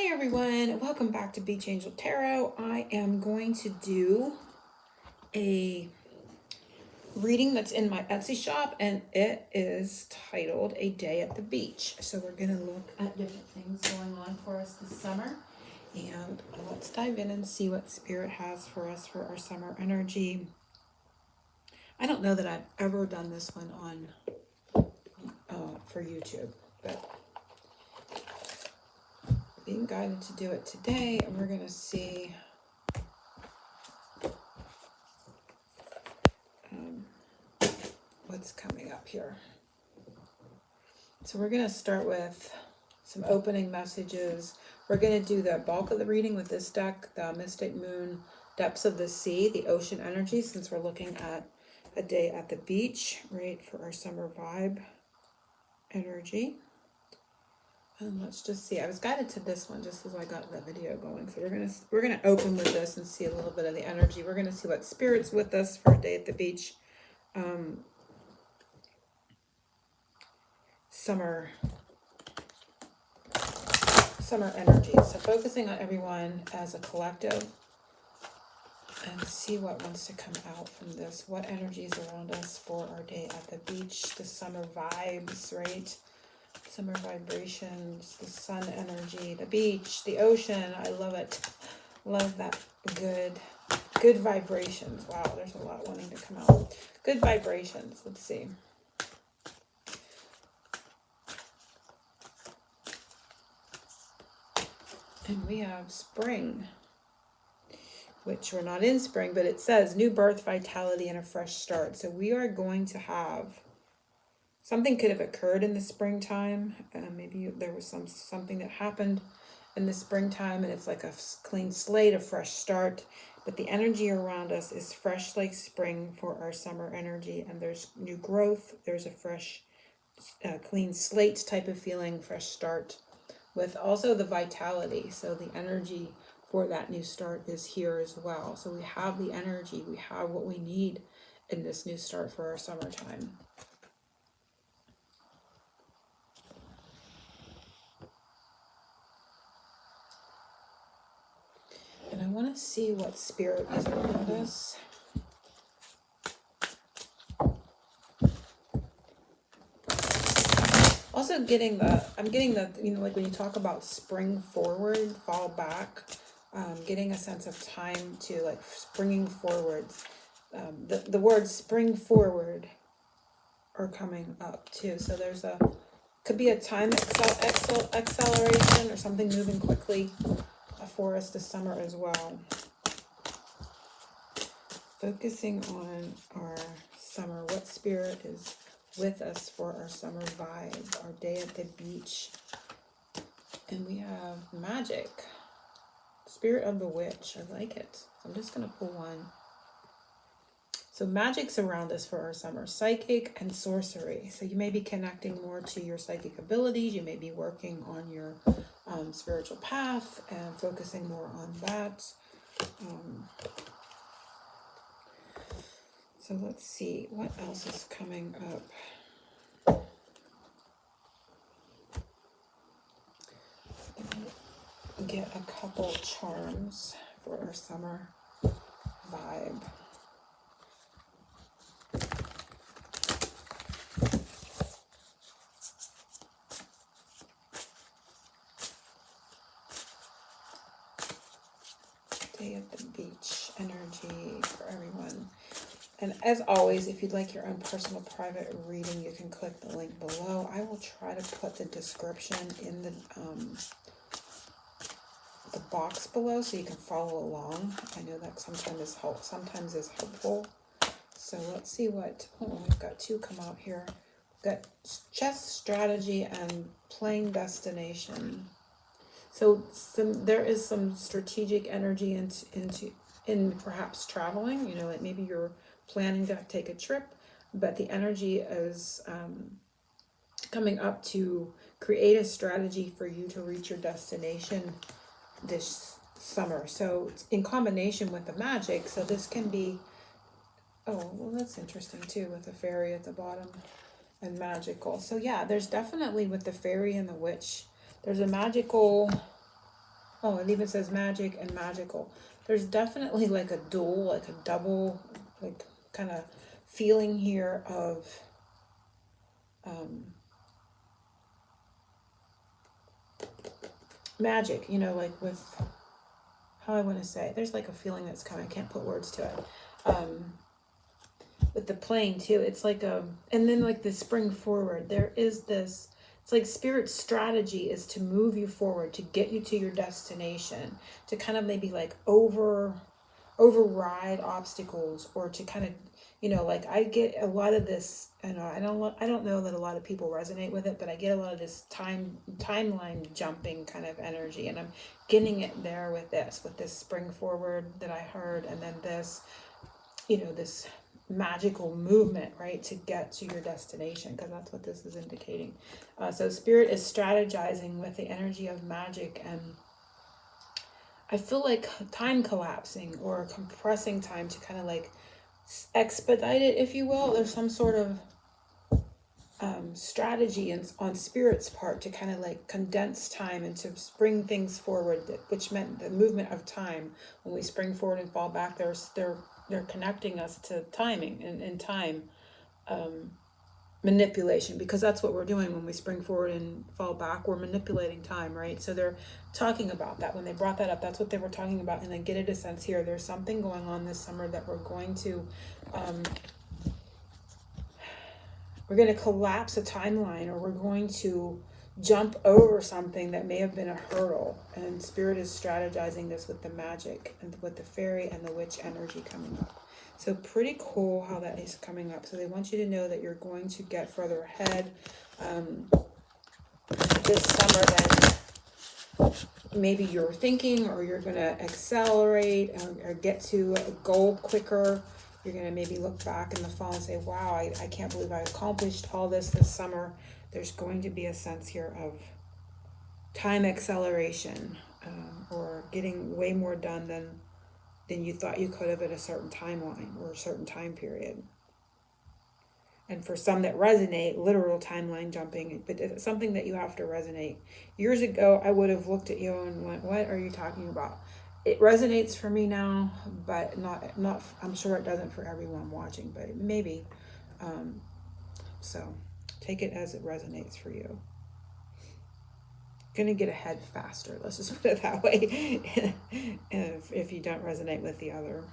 Hi everyone, welcome back to Beach Angel Tarot. I am going to do a reading that's in my Etsy shop and it is titled A Day at the Beach. So we're going to look at different things going on for us this summer, and let's dive in and see what Spirit has for us for our summer energy. I don't know that I've ever done this one on for YouTube, but being guided to do it today, and we're going to see what's coming up here. So we're going to start with some opening messages. We're going to do the bulk of the reading with this deck, the Mystic Moon, Depths of the Sea, the ocean energy, since we're looking at a day at the beach, right, for our summer vibe energy. And let's just see. I was guided to this one just as I got the video going. So we're gonna open with this and see a little bit of the energy. We're gonna see what Spirit's with us for a day at the beach. Summer energy. So focusing on everyone as a collective and see what wants to come out from this. What energy is around us for our day at the beach, the summer vibes, right? Summer vibrations, the sun energy, the beach, the ocean. I love it. Love that good vibrations. Wow, there's a lot wanting to come out. Good vibrations. Let's see. And we have spring, which we're not in spring, but it says new birth, vitality, and a fresh start. So we are going to have, something could have occurred in the springtime. Maybe there was something that happened in the springtime and it's like a clean slate, a fresh start. But the energy around us is fresh like spring for our summer energy. And there's new growth. There's a fresh, clean slate type of feeling, fresh start, with also the vitality. So the energy for that new start is here as well. So we have the energy, we have what we need in this new start for our summertime. And I want to see what Spirit is around us. Also I'm getting the, like when you talk about spring forward, fall back, getting a sense of time to like springing forward. The words spring forward are coming up too. So there's could be a time acceleration or something moving quickly for us this summer as well. Focusing on our summer, what Spirit is with us for our summer vibe, our day at the beach. And we have magic, Spirit of the Witch. I like it. I'm just going to pull one. So magic's around us for our summer, psychic and sorcery. So you may be connecting more to your psychic abilities. You may be working on your spiritual path and focusing more on that. So let's see what else is coming up. Get a couple charms for our summer vibe. Day at the beach energy for everyone. And as always, if you'd like your own personal private reading, you can click the link below. I will try to put the description in the box below so you can follow along. I know that sometimes is helpful. So let's see what, we've got two come out here. We've got chess strategy and playing destination. So there is some strategic energy in perhaps traveling, like maybe you're planning to take a trip, but the energy is coming up to create a strategy for you to reach your destination this summer. So it's in combination with the magic. So this can be, that's interesting too, with the fairy at the bottom and magical. So yeah, there's definitely with the fairy and the witch, there's a magical Oh, it even says magic and magical. There's definitely like a dual, like a double, like kind of feeling here of magic, you know, like with how I want to say it. There's like a feeling that's coming. I can't put words to it. With the plane too, it's like and then like the spring forward, there is this, it's like spirit's strategy is to move you forward, to get you to your destination, to kind of maybe like override obstacles, or to kind of, you know, like I get a lot of this, and I don't know that a lot of people resonate with it, but I get a lot of this timeline jumping kind of energy, and I'm getting it there with this spring forward that I heard, and then this, you know, this magical movement, right, to get to your destination, because that's what this is indicating. So spirit is strategizing with the energy of magic, and I feel like time collapsing or compressing time to kind of like expedite it, if you will. There's some sort of strategy on spirit's part to kind of like condense time and to spring things forward, which meant the movement of time. When we spring forward and fall back, they're connecting us to timing and time manipulation, because that's what we're doing when we spring forward and fall back. We're manipulating time, right? So they're talking about that. When they brought that up, that's what they were talking about. And I get a sense here, there's something going on this summer that we're going to collapse a timeline, or we're going to jump over something that may have been a hurdle. And spirit is strategizing this with the magic and with the fairy and the witch energy coming up. So pretty cool how that is coming up. So they want you to know that you're going to get further ahead this summer than maybe you're thinking, or you're going to accelerate or get to a goal quicker. You're going to maybe look back in the fall and say, wow, I can't believe I accomplished all this summer. There's going to be a sense here of time acceleration, or getting way more done than you thought you could have at a certain timeline or a certain time period. And for some that resonate, literal timeline jumping, but it's something that you have to resonate. Years ago, I would have looked at you and went, what are you talking about? It resonates for me now, but not. I'm sure it doesn't for everyone watching, but maybe. So take it as it resonates for you. Gonna get ahead faster, let's just put it that way. if you don't resonate with the other.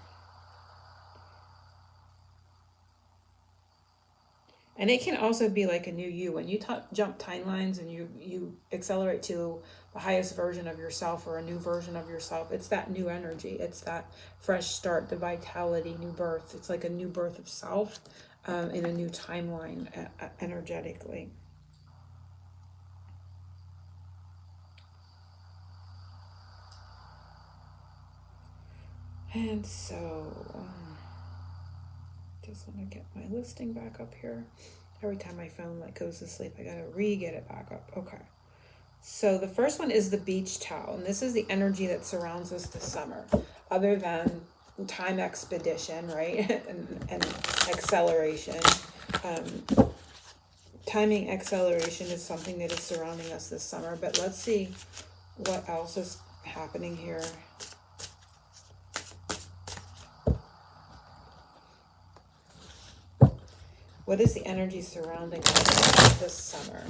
And it can also be like a new you. When you jump timelines and you accelerate to the highest version of yourself, or a new version of yourself, it's that new energy. It's that fresh start, the vitality, new birth. It's like a new birth of self in a new timeline energetically. And so, just want to get my listing back up here. Every time my phone like goes to sleep, I gotta get it back up. Okay. So the first one is the beach towel, and this is the energy that surrounds us this summer, other than time expedition, right? and acceleration. Timing acceleration is something that is surrounding us this summer, but let's see what else is happening here. What is the energy surrounding us this summer?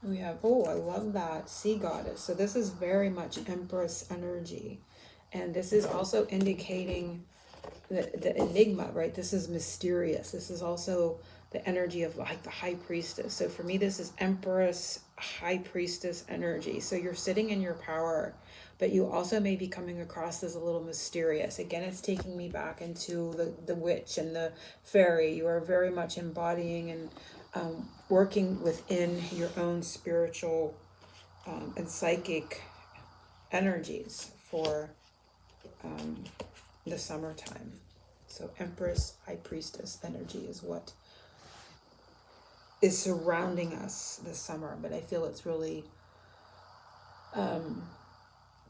We have, oh, I love that, sea goddess. So this is very much Empress energy. And this is also indicating the enigma, right? This is mysterious. This is also the energy of like the high priestess. So for me, this is Empress, high priestess energy. So you're sitting in your power, but you also may be coming across as a little mysterious. Again, it's taking me back into the witch and the fairy. You are very much embodying and working within your own spiritual and psychic energies for the summertime. So Empress, high priestess energy is what is surrounding us this summer, but I feel it's really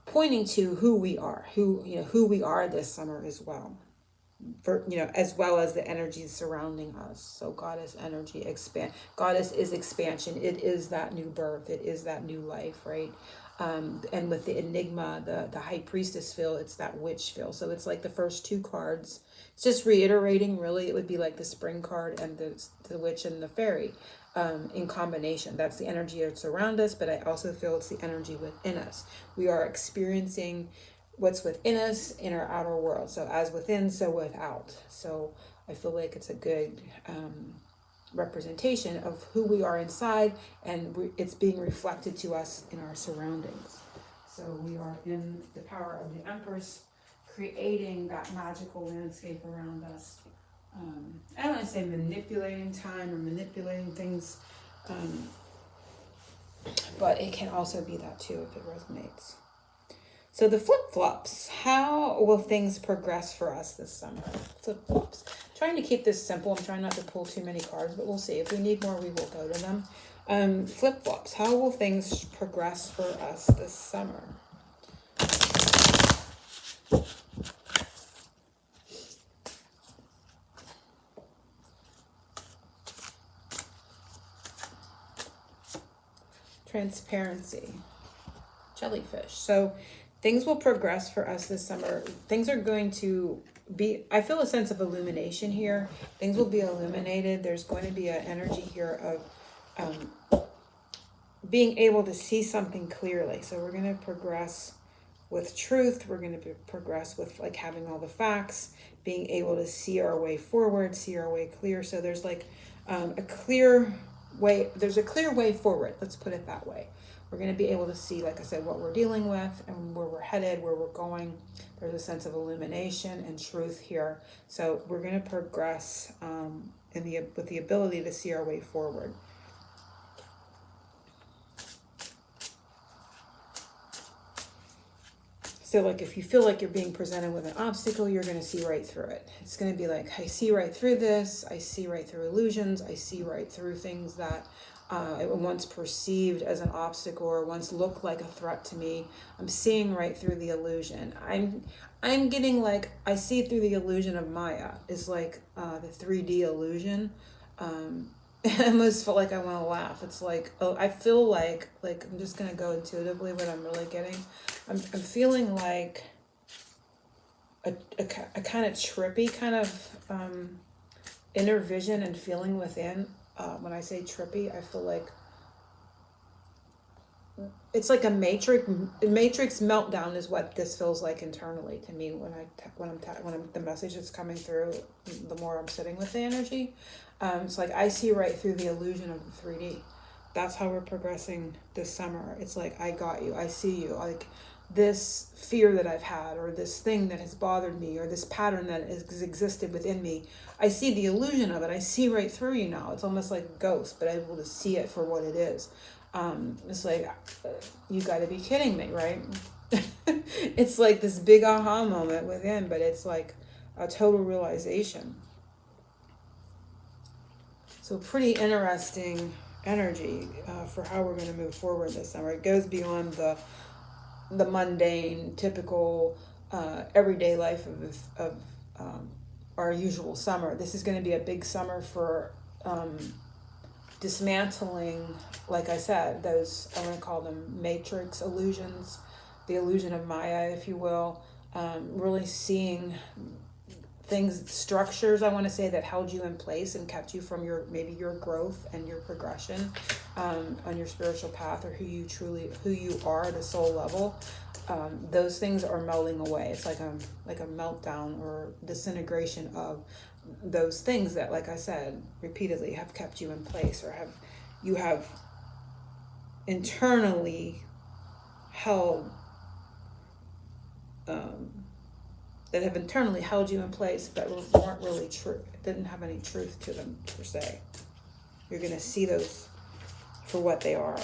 pointing to who we are, who we are this summer as well. for, you know, as well as the energies surrounding us. So goddess energy expand. Goddess is expansion. It is that new birth. It is that new life, right? And with the enigma, the high priestess feel, it's that witch feel. So it's like the first two cards. It's just reiterating. Really, it would be like the spring card and the witch and the fairy, in combination. That's the energy that's around us, but I also feel it's the energy within us. We are experiencing what's within us in our outer world. So as within, so without. So I feel like it's a good representation of who we are inside, and it's being reflected to us in our surroundings. So we are in the power of the Empress, creating that magical landscape around us. I don't want to say manipulating time or manipulating things, but it can also be that too if it resonates. So the flip-flops, how will things progress for us this summer? Flip-flops. Trying to keep this simple. I'm trying not to pull too many cards, but we'll see. If we need more, we will go to them. Flip-flops, how will things progress for us this summer? Transparency. Jellyfish. So things will progress for us this summer. Things are going to be, I feel a sense of illumination here. Things will be illuminated. There's going to be an energy here of being able to see something clearly. So we're going to progress with truth. We're going to progress with like having all the facts, being able to see our way forward, see our way clear. So there's like a clear way. There's a clear way forward. Let's put it that way. We're going to be able to see, like I said, what we're dealing with and where we're headed, where we're going. There's a sense of illumination and truth here. So we're going to progress with the ability to see our way forward. So like if you feel like you're being presented with an obstacle, you're going to see right through it. It's going to be like, I see right through this. I see right through illusions. I see right through things that once perceived as an obstacle or once looked like a threat to me. I'm seeing right through the illusion. I'm getting like, I see through the illusion of Maya. It's like the 3D illusion. I almost feel like I want to laugh. It's like, oh, I feel like I'm just going to go intuitively what I'm really getting. I'm feeling like a kind of trippy kind of inner vision and feeling within. When I say trippy, I feel like it's like a matrix meltdown is what this feels like internally to me when the message is coming through. The more I'm sitting with the energy, it's like I see right through the illusion of the 3D. That's how we're progressing this summer. It's like, I got you. I see you. Like this fear that I've had, or this thing that has bothered me, or this pattern that has existed within me. I see the illusion of it. I see right through you now. It's almost like a ghost, but able to see it for what it is. It's like, you got to be kidding me, right? It's like this big aha moment within, but it's like a total realization. So pretty interesting energy for how we're going to move forward this summer. It goes beyond the mundane, typical, everyday life of our usual summer. This is going to be a big summer for dismantling, like I said, those, I'm going to call them matrix illusions, the illusion of Maya, if you will. Really seeing things, structures, I want to say, that held you in place and kept you from maybe your growth and your progression on your spiritual path, or who you are at a soul level. Those things are melting away. It's like a meltdown or disintegration of those things that, like I said, repeatedly have kept you in place, or you have internally held that have internally held you in place, but weren't really true. Didn't have any truth to them per se. You're going to see those for what they are.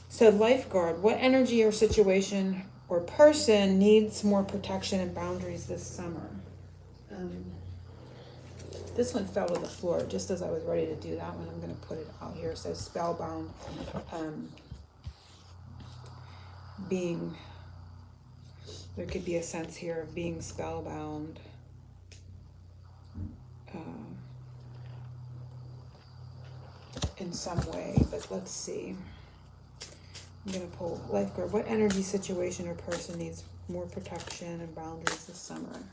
So Lifeguard, what energy or situation or person needs more protection and boundaries this summer? This one fell to the floor just as I was ready to do that one. I'm going to put it out here. So spellbound, there could be a sense here of being spellbound. in some way, but let's see. I'm going to pull Lifeguard. What energy, situation, or person needs more protection and boundaries this summer?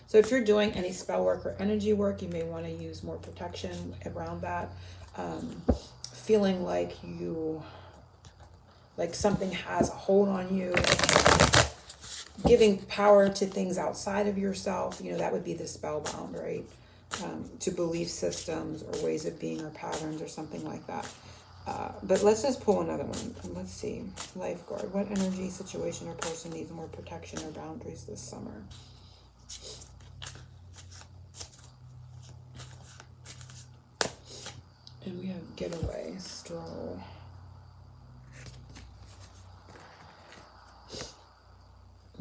So if you're doing any spell work or energy work, you may want to use more protection around that. Feeling like something has a hold on you, giving power to things outside of yourself, that would be the spellbound, right? To belief systems or ways of being or patterns or something like that. But let's just pull another one. Let's see. Lifeguard. What energy, situation, or person needs more protection or boundaries this summer? And we have getaway, stroll.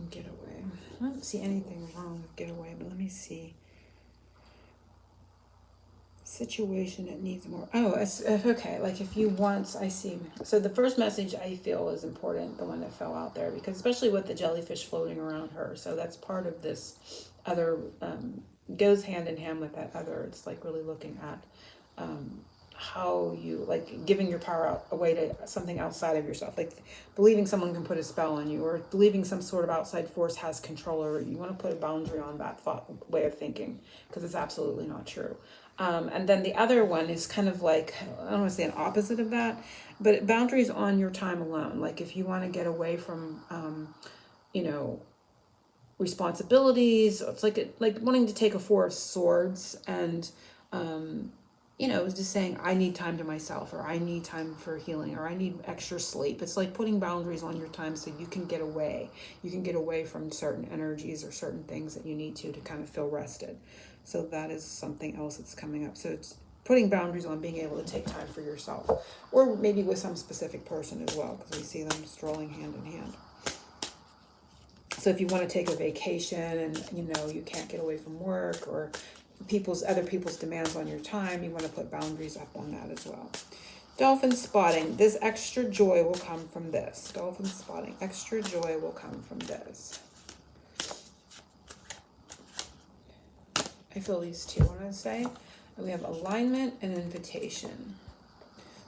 Getaway. I don't see anything wrong with getaway, but let me see. Situation that needs more. Oh, okay. Like if you want, I see. So the first message I feel is important, the one that fell out there, because especially with the jellyfish floating around her. So that's part of this other, goes hand in hand with that other. It's like really looking at how you, like giving your power away to something outside of yourself, like believing someone can put a spell on you, or believing some sort of outside force has control over you. You want to put a boundary on that thought way of thinking, because it's absolutely not true. And then the other one is kind of like, I don't want to say an opposite of that, but boundaries on your time alone. Like if you want to get away from, responsibilities, it's like wanting to take a Four of Swords and, just saying, I need time to myself, or I need time for healing, or I need extra sleep. It's like putting boundaries on your time so you can get away. You can get away from certain energies or certain things that you need to kind of feel rested. So that is something else that's coming up. So it's putting boundaries on being able to take time for yourself, or maybe with some specific person as well, because we see them strolling hand in hand. So if you want to take a vacation and, you can't get away from work, or other people's demands on your time, you want to put boundaries up on that as well. Dolphin spotting. This extra joy will come from this. Dolphin spotting. Extra joy will come from this. I feel these two, want to say. And we have alignment and invitation.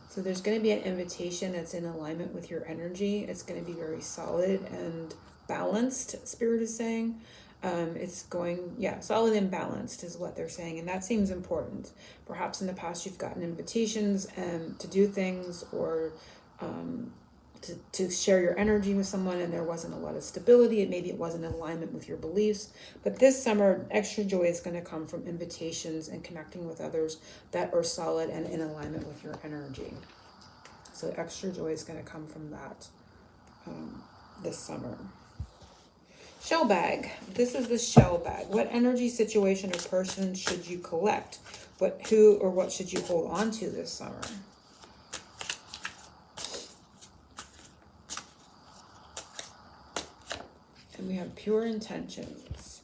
So there's going to be an invitation that's in alignment with your energy. It's going to be very solid and balanced, Spirit is saying. It's going, solid and balanced is what they're saying. And that seems important. Perhaps in the past you've gotten invitations to do things, or to share your energy with someone, and there wasn't a lot of stability. Maybe it wasn't in alignment with your beliefs. But this summer, extra joy is going to come from invitations and connecting with others that are solid and in alignment with your energy. So extra joy is going to come from that this summer. Shell bag. This is the shell bag. What energy, situation, or person should you collect? Who or what should you hold on to this summer? And we have pure intentions.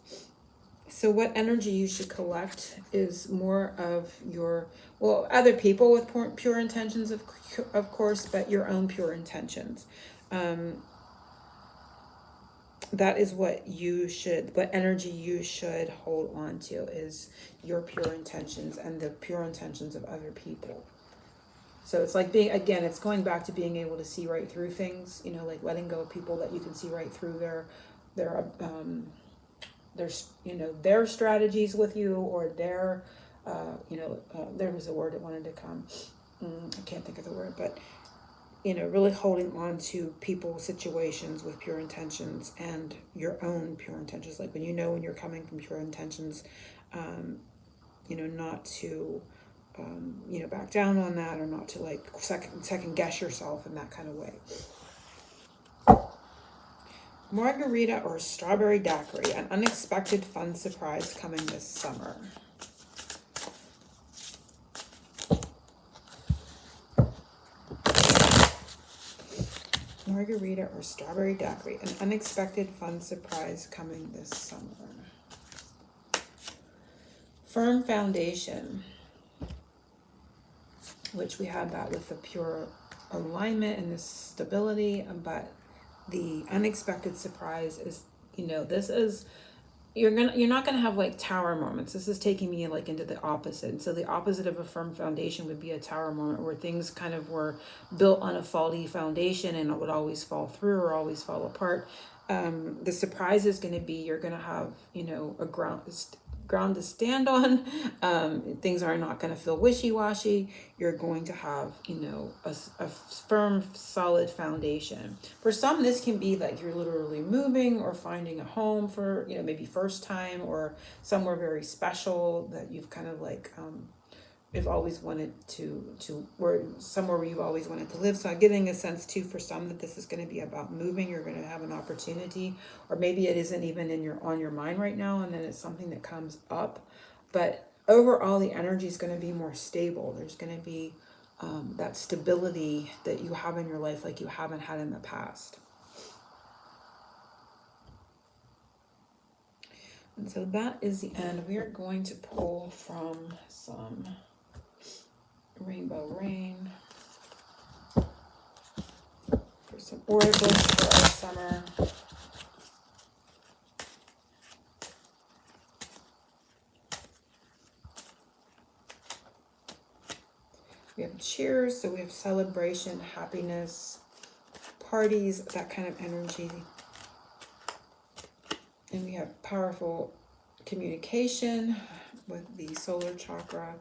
So what energy you should collect is more of your, other people with pure intentions, of course, but your own pure intentions. That is what energy you should hold on to, is your pure intentions and the pure intentions of other people. So it's like it's going back to being able to see right through things, like letting go of people that you can see right through their strategies with you, or there was a word that wanted to come. I can't think of the word, but really holding on to people, situations with pure intentions, and your own pure intentions. Like when you're coming from pure intentions, not to, back down on that, or not to like second guess yourself in that kind of way. Margarita or Strawberry Daiquiri, an unexpected fun surprise coming this summer. Margarita or Strawberry Daiquiri, an unexpected fun surprise coming this summer. Firm foundation, which we had that with the pure alignment and the stability, but the unexpected surprise is, this is, you're not gonna have like tower moments. This is taking me like into the opposite. And so the opposite of a firm foundation would be a tower moment, where things kind of were built on a faulty foundation and it would always fall through or always fall apart. The surprise is going to be, you're going to have, a ground to stand on. Things are not going to feel wishy-washy. You're going to have, a firm, solid foundation. For some, this can be like you're literally moving or finding a home for, maybe first time, or somewhere very special that you've kind of like, you've always wanted to where somewhere where you've always wanted to live. So I'm getting a sense too, for some, that this is going to be about moving. You're going to have an opportunity, or maybe it isn't even on your mind right now, and then it's something that comes up. But overall, the energy is going to be more stable. There's going to be that stability that you have in your life like you haven't had in the past. And so that is the end. We are going to pull from some Rainbow Rain for some oracles for our summer. We have cheers, so we have celebration, happiness, parties, that kind of energy. And we have powerful communication with the solar chakra.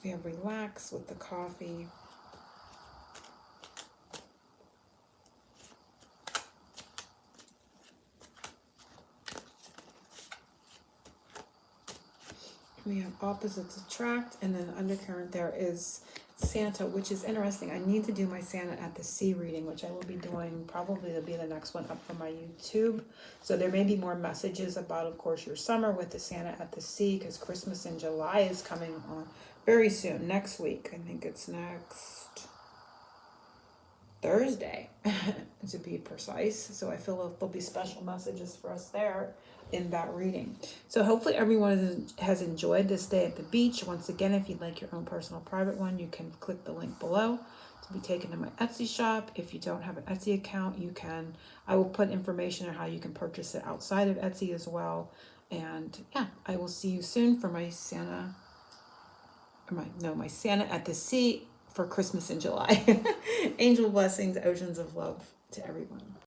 We have relax with the coffee. We have opposites attract, and then undercurrent there is Santa, which is interesting. I need to do my Santa at the Sea reading, which I will be doing. Probably will be the next one up for my YouTube. So there may be more messages about, of course, your summer with the Santa at the Sea, because Christmas in July is coming on very soon, next week. I think it's next Thursday, to be precise. So I feel like there'll be special messages for us there in that reading. So hopefully everyone has enjoyed this day at the beach. Once again, if you'd like your own personal private one, you can click the link below to be taken to my Etsy shop. If you don't have an Etsy account, you can. I will put information on how you can purchase it outside of Etsy as well. And yeah, I will see you soon for my Santa. My Santa at the Sea for Christmas in July. Angel blessings, oceans of love to everyone.